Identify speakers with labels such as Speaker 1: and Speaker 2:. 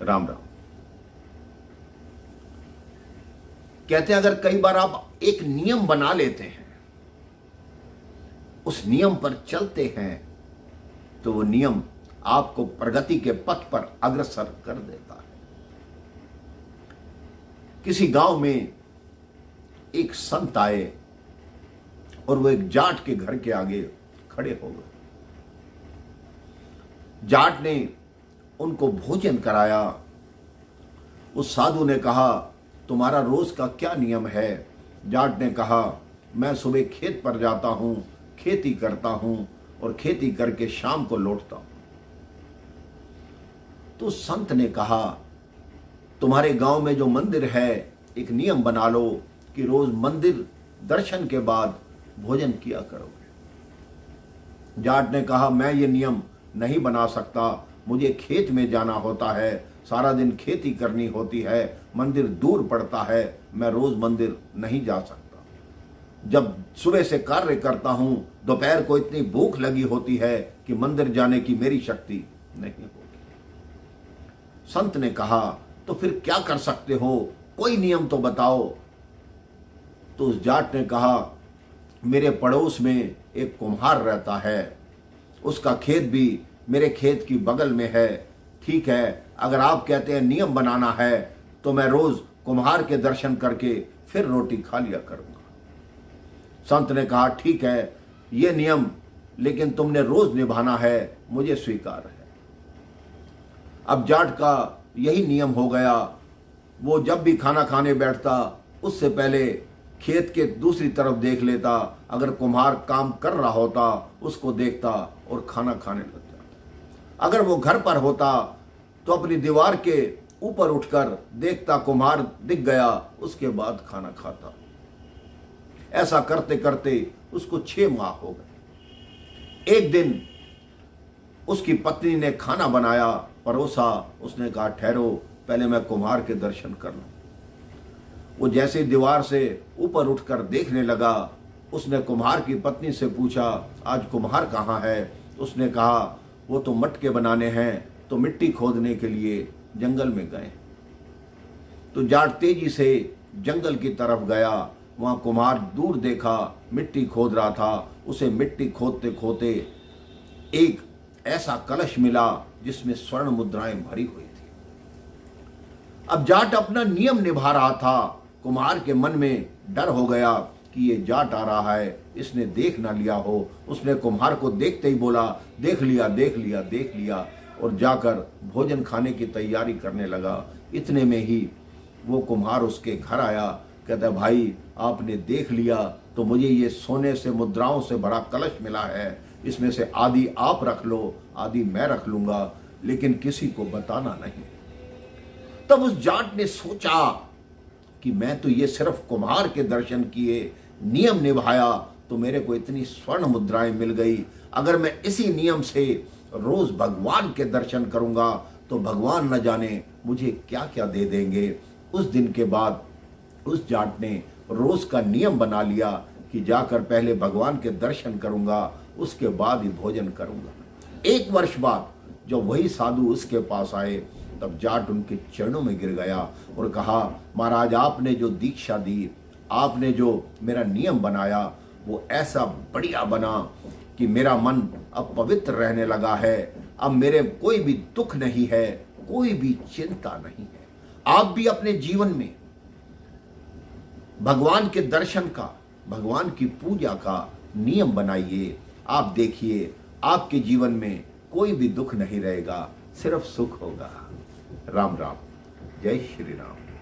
Speaker 1: राम राम। कहते हैं अगर कई बार आप एक नियम बना लेते हैं, उस नियम पर चलते हैं, तो वो नियम आपको प्रगति के पथ पर अग्रसर कर देता है। किसी गांव में एक संत आए और वो एक जाट के घर के आगे खड़े हो गए। जाट ने उनको भोजन कराया। उस साधु ने कहा, तुम्हारा रोज का क्या नियम है? जाट ने कहा, मैं सुबह खेत पर जाता हूं, खेती करता हूं और खेती करके शाम को लौटता हूं। तो संत ने कहा, तुम्हारे गांव में जो मंदिर है, एक नियम बना लो कि रोज मंदिर दर्शन के बाद भोजन किया करोगे। जाट ने कहा, मैं ये नियम नहीं बना सकता, मुझे खेत में जाना होता है, सारा दिन खेती करनी होती है, मंदिर दूर पड़ता है, मैं रोज मंदिर नहीं जा सकता। जब सुबह से कार्य करता हूं, दोपहर को इतनी भूख लगी होती है कि मंदिर जाने की मेरी शक्ति नहीं होगी। संत ने कहा, तो फिर क्या कर सकते हो? कोई नियम तो बताओ। तो उस जाट ने कहा, मेरे पड़ोस में एक कुम्हार रहता है, उसका खेत भी मेरे खेत की बगल में है। ठीक है, अगर आप कहते हैं नियम बनाना है तो मैं रोज कुम्हार के दर्शन करके फिर रोटी खा लिया करूंगा। संत ने कहा, ठीक है ये नियम, लेकिन तुमने रोज निभाना है, मुझे स्वीकार है। अब जाट का यही नियम हो गया। वो जब भी खाना खाने बैठता, उससे पहले खेत के दूसरी तरफ देख लेता, अगर कुम्हार काम कर रहा होता उसको देखता और खाना खाने लग जाता। अगर वो घर पर होता तो अपनी दीवार के ऊपर उठकर देखता, कुम्हार दिख गया, उसके बाद खाना खाता। ऐसा करते करते उसको 6 माह हो गए। एक दिन उसकी पत्नी ने खाना बनाया, परोसा। उसने कहा, ठहरो, पहले मैं कुम्हार के दर्शन कर लूं। वो जैसे दीवार से ऊपर उठकर देखने लगा, उसने कुम्हार की पत्नी से पूछा, आज कुम्हार कहाँ है? उसने कहा, वो तो मटके बनाने हैं, तो मिट्टी खोदने के लिए जंगल में गए। तो जाट तेजी से जंगल की तरफ गया। वहां कुम्हार दूर देखा, मिट्टी खोद रहा था। उसे मिट्टी खोदते खोदते एक ऐसा कलश मिला जिसमें स्वर्ण मुद्राएं भरी हुई थी। अब जाट अपना नियम निभा रहा था। कुम्हार के मन में डर हो गया कि ये जाट आ रहा है, इसने देख ना लिया हो। उसने कुम्हार को देखते ही बोला, देख लिया, देख लिया, देख लिया, और जाकर भोजन खाने की तैयारी करने लगा। इतने में ही वो कुम्हार उसके घर आया। कहता, भाई आपने देख लिया तो मुझे ये सोने से मुद्राओं से भरा कलश मिला है, इसमें से आधी आप रख लो, आधी मैं रख लूंगा, लेकिन किसी को बताना नहीं। तब उस जाट ने सोचा कि मैं तो ये सिर्फ कुम्हार के दर्शन किए, नियम निभाया, तो मेरे को इतनी स्वर्ण मुद्राएं मिल गई। अगर मैं इसी नियम से रोज भगवान के दर्शन करूंगा तो भगवान न जाने मुझे क्या क्या दे देंगे। उस दिन के बाद उस जाट ने रोज का नियम बना लिया कि जाकर पहले भगवान के दर्शन करूंगा, उसके बाद ही भोजन करूंगा। 1 वर्ष बाद जब वही साधु उसके पास आए, तब जाट उनके चरणों में गिर गया और कहा, महाराज आपने जो दीक्षा दी, आपने जो मेरा नियम बनाया, वो ऐसा बढ़िया बना कि मेरा मन अब पवित्र रहने लगा है। अब मेरे कोई भी दुख नहीं है, कोई भी चिंता नहीं है। आप भी अपने जीवन में भगवान के दर्शन का, भगवान की पूजा का नियम बनाइए। आप देखिए, आपके जीवन में कोई भी दुख नहीं रहेगा, सिर्फ सुख होगा। राम राम, जय श्री राम।